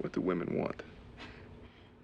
What do women want?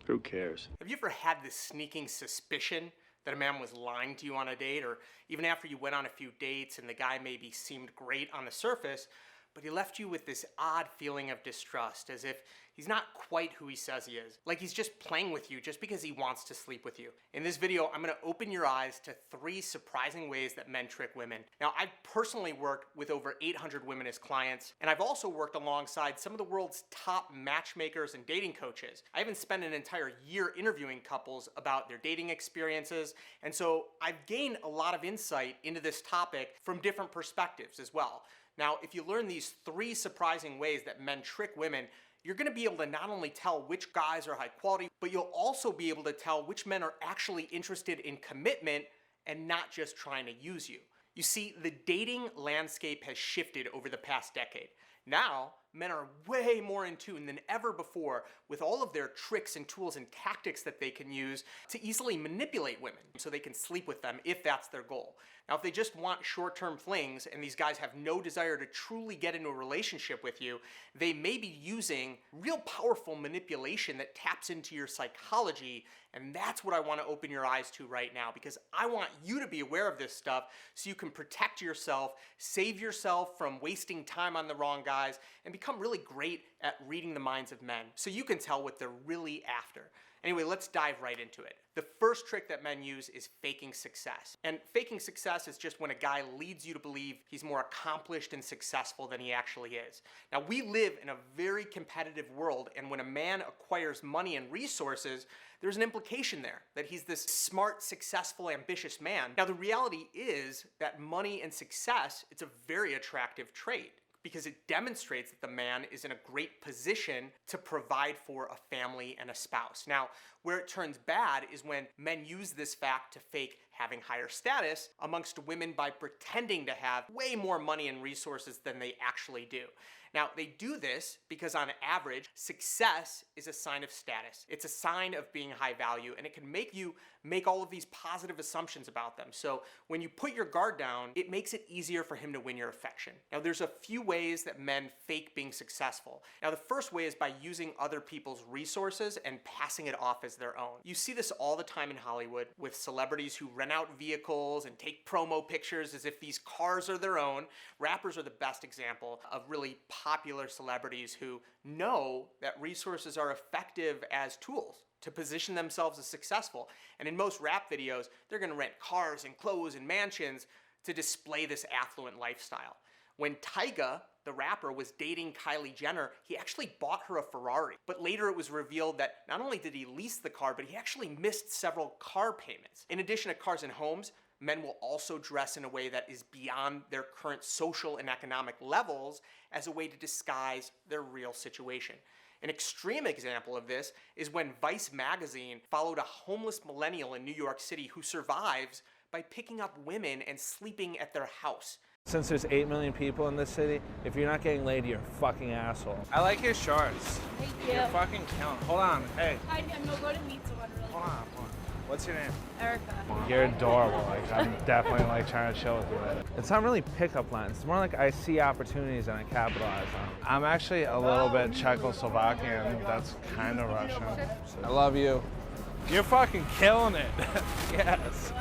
Who cares? Have you ever had this sneaking suspicion that a man was lying to you on a date, or even after you went on a few dates and the guy maybe seemed great on the surface, but he left you with this odd feeling of distrust, as if he's not quite who he says he is. Like he's just playing with you just because he wants to sleep with you. In this video, I'm gonna open your eyes to 3 surprising ways that men trick women. Now, I've personally worked with over 800 women as clients, and I've also worked alongside some of the world's top matchmakers and dating coaches. I even spent an entire year interviewing couples about their dating experiences, and so I've gained a lot of insight into this topic from different perspectives as well. Now, if you learn these 3 surprising ways that men trick women, you're gonna be able to not only tell which guys are high quality, but you'll also be able to tell which men are actually interested in commitment and not just trying to use you. You see, the dating landscape has shifted over the past decade. Now, men are way more in tune than ever before with all of their tricks and tools and tactics that they can use to easily manipulate women so they can sleep with them if that's their goal. Now, if they just want short-term flings and these guys have no desire to truly get into a relationship with you, they may be using real powerful manipulation that taps into your psychology, and that's what I want to open your eyes to right now, because I want you to be aware of this stuff so you can protect yourself, save yourself from wasting time on the wrong guys, and become really great at reading the minds of men so you can tell what they're really after. Anyway, let's dive right into it. The first trick that men use is faking success. And faking success is just when a guy leads you to believe he's more accomplished and successful than he actually is. Now, we live in a very competitive world, and when a man acquires money and resources, there's an implication there that he's this smart, successful, ambitious man. Now, the reality is that money and success, it's a very attractive trait, because it demonstrates that the man is in a great position to provide for a family and a spouse. Now, where it turns bad is when men use this fact to fake having higher status amongst women by pretending to have way more money and resources than they actually do. Now, they do this because on average, success is a sign of status. It's a sign of being high value, and it can make you make all of these positive assumptions about them. So when you put your guard down, it makes it easier for him to win your affection. Now, there's a few ways that men fake being successful. Now, the first way is by using other people's resources and passing it off as their own. You see this all the time in Hollywood with celebrities who rent out vehicles and take promo pictures as if these cars are their own. Rappers are the best example of really popular celebrities who know that resources are effective as tools to position themselves as successful. And in most rap videos, they're gonna rent cars and clothes and mansions to display this affluent lifestyle. When Tyga, the rapper, was dating Kylie Jenner, he actually bought her a Ferrari. But later it was revealed that not only did he lease the car, but he actually missed several car payments. In addition to cars and homes, men will also dress in a way that is beyond their current social and economic levels as a way to disguise their real situation. An extreme example of this is when Vice magazine followed a homeless millennial in New York City who survives by picking up women and sleeping at their house. Since there's 8 million people in this city, if you're not getting laid, you're a fucking asshole. I like your shorts. Thank you. You're fucking killing. Hold on, hey. I'm going to meet someone really Hold on. What's your name? Erica. You're adorable. Like, I'm definitely like trying to chill with you. It's not really pickup lines. It's more like I see opportunities and I capitalize on them. I'm actually a little bit Czechoslovakian. That's kind of Russian. I love you. You're fucking killing it. Yes.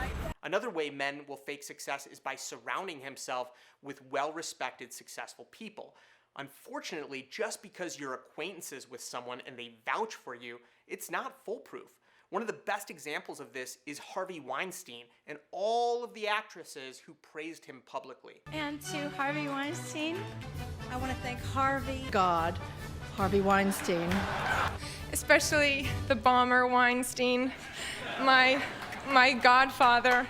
Another way men will fake success is by surrounding himself with well-respected, successful people. Unfortunately, just because you're acquaintances with someone and they vouch for you, it's not foolproof. One of the best examples of this is Harvey Weinstein and all of the actresses who praised him publicly. And to Harvey Weinstein, I want to thank Harvey Weinstein. Especially the bomber Weinstein, my godfather.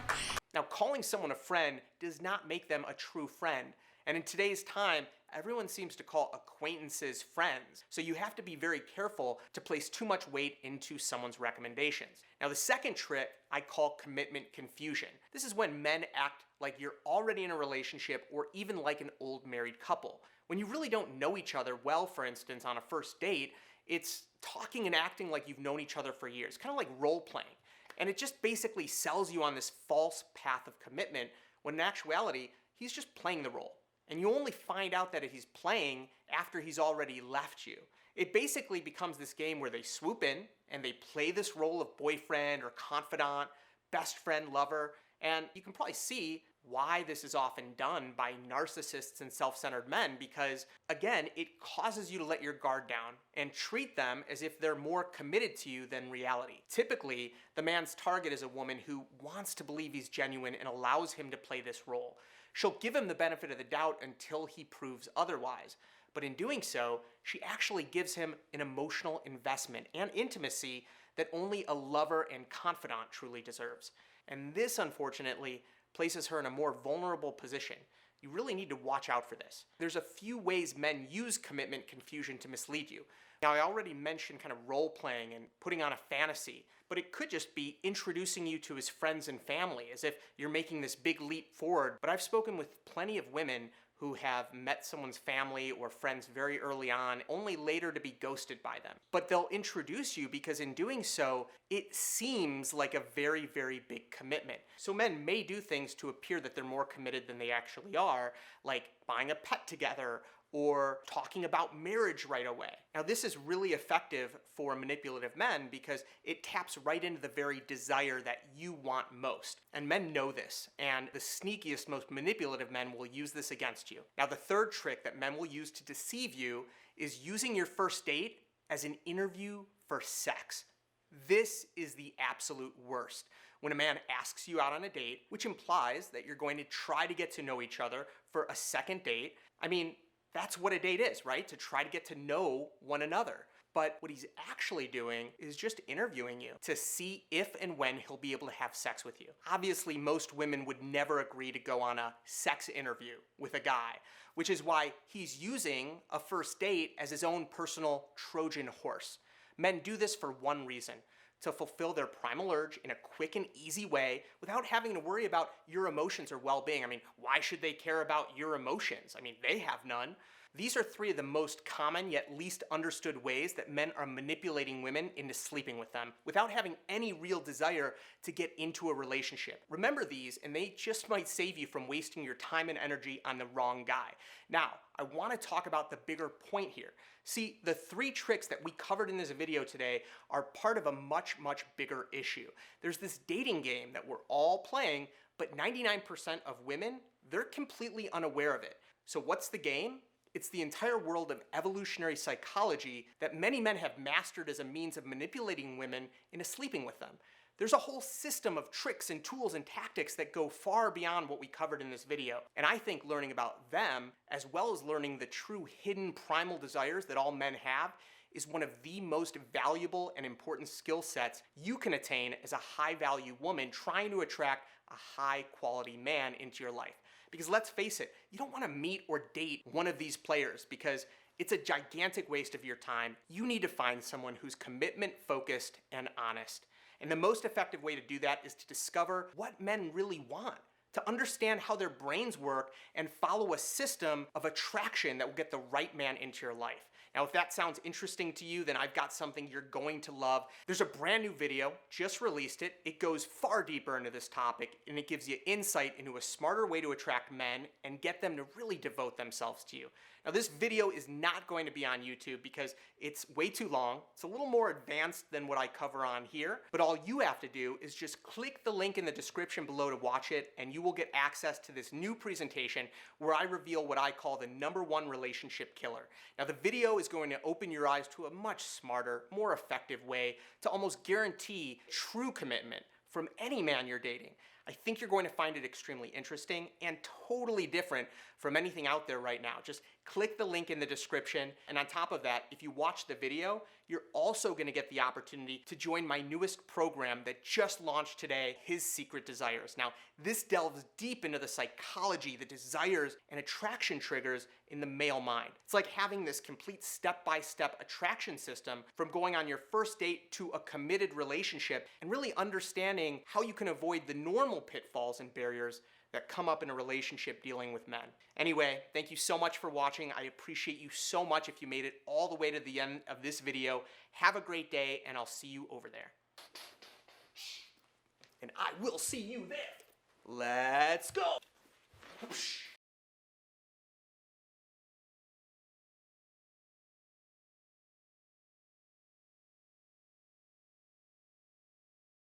Now, calling someone a friend does not make them a true friend. And in today's time, everyone seems to call acquaintances friends. So you have to be very careful to place too much weight into someone's recommendations. Now, the second trick I call commitment confusion. This is when men act like you're already in a relationship or even like an old married couple. When you really don't know each other well, for instance, on a first date, it's talking and acting like you've known each other for years, kind of like role playing. And it just basically sells you on this false path of commitment when in actuality, he's just playing the role. And you only find out that he's playing after he's already left you. It basically becomes this game where they swoop in and they play this role of boyfriend or confidant, best friend, lover, and you can probably see why this is often done by narcissists and self-centered men because, again, it causes you to let your guard down and treat them as if they're more committed to you than reality. Typically, the man's target is a woman who wants to believe he's genuine and allows him to play this role. She'll give him the benefit of the doubt until he proves otherwise. But in doing so, she actually gives him an emotional investment and intimacy that only a lover and confidant truly deserves. And this, unfortunately, places her in a more vulnerable position. You really need to watch out for this. There's a few ways men use commitment confusion to mislead you. Now, I already mentioned kind of role-playing and putting on a fantasy, but it could just be introducing you to his friends and family as if you're making this big leap forward. But I've spoken with plenty of women who have met someone's family or friends very early on, only later to be ghosted by them. But they'll introduce you because in doing so, it seems like a very, very big commitment. So men may do things to appear that they're more committed than they actually are, like buying a pet together or talking about marriage right away. Now, this is really effective for manipulative men because it taps right into the very desire that you want most. And men know this, and the sneakiest, most manipulative men will use this against you. Now, the third trick that men will use to deceive you is using your first date as an interview for sex. This is the absolute worst. When a man asks you out on a date, which implies that you're going to try to get to know each other for a second date, I mean, that's what a date is, right? To try to get to know one another. But what he's actually doing is just interviewing you to see if and when he'll be able to have sex with you. Obviously, most women would never agree to go on a sex interview with a guy, which is why he's using a first date as his own personal Trojan horse. Men do this for one reason: to fulfill their primal urge in a quick and easy way without having to worry about your emotions or well-being. I mean, why should they care about your emotions? I mean, they have none. These are three of the most common yet least understood ways that men are manipulating women into sleeping with them without having any real desire to get into a relationship. Remember these, and they just might save you from wasting your time and energy on the wrong guy. Now, I want to talk about the bigger point here. See, the three tricks that we covered in this video today are part of a much, much bigger issue. There's this dating game that we're all playing, but 99% of women, they're completely unaware of it. So what's the game? It's the entire world of evolutionary psychology that many men have mastered as a means of manipulating women into sleeping with them. There's a whole system of tricks and tools and tactics that go far beyond what we covered in this video. And I think learning about them, as well as learning the true hidden primal desires that all men have, is one of the most valuable and important skill sets you can attain as a high-value woman trying to attract a high-quality man into your life. Because let's face it, you don't want to meet or date one of these players because it's a gigantic waste of your time. You need to find someone who's commitment-focused and honest. And the most effective way to do that is to discover what men really want, to understand how their brains work and follow a system of attraction that will get the right man into your life. Now, if that sounds interesting to you, then I've got something you're going to love. There's a brand new video, just released it. It goes far deeper into this topic, and it gives you insight into a smarter way to attract men and get them to really devote themselves to you. Now, this video is not going to be on YouTube because it's way too long. It's a little more advanced than what I cover on here, but all you have to do is just click the link in the description below to watch it, and you will get access to this new presentation where I reveal what I call the #1 relationship killer. Now, the video is going to open your eyes to a much smarter, more effective way to almost guarantee true commitment from any man you're dating. I think you're going to find it extremely interesting and totally different from anything out there right now. Just click the link in the description, and on top of that, if you watch the video, you're also going to get the opportunity to join my newest program that just launched today, His Secret Desires. Now, this delves deep into the psychology, the desires, and attraction triggers in the male mind. It's like having this complete step-by-step attraction system from going on your first date to a committed relationship and really understanding how you can avoid the normal pitfalls and barriers that come up in a relationship dealing with men. Anyway, thank you so much for watching. I appreciate you so much if you made it all the way to the end of this video. Have a great day, and I'll see you over there. And I will see you there. Let's go.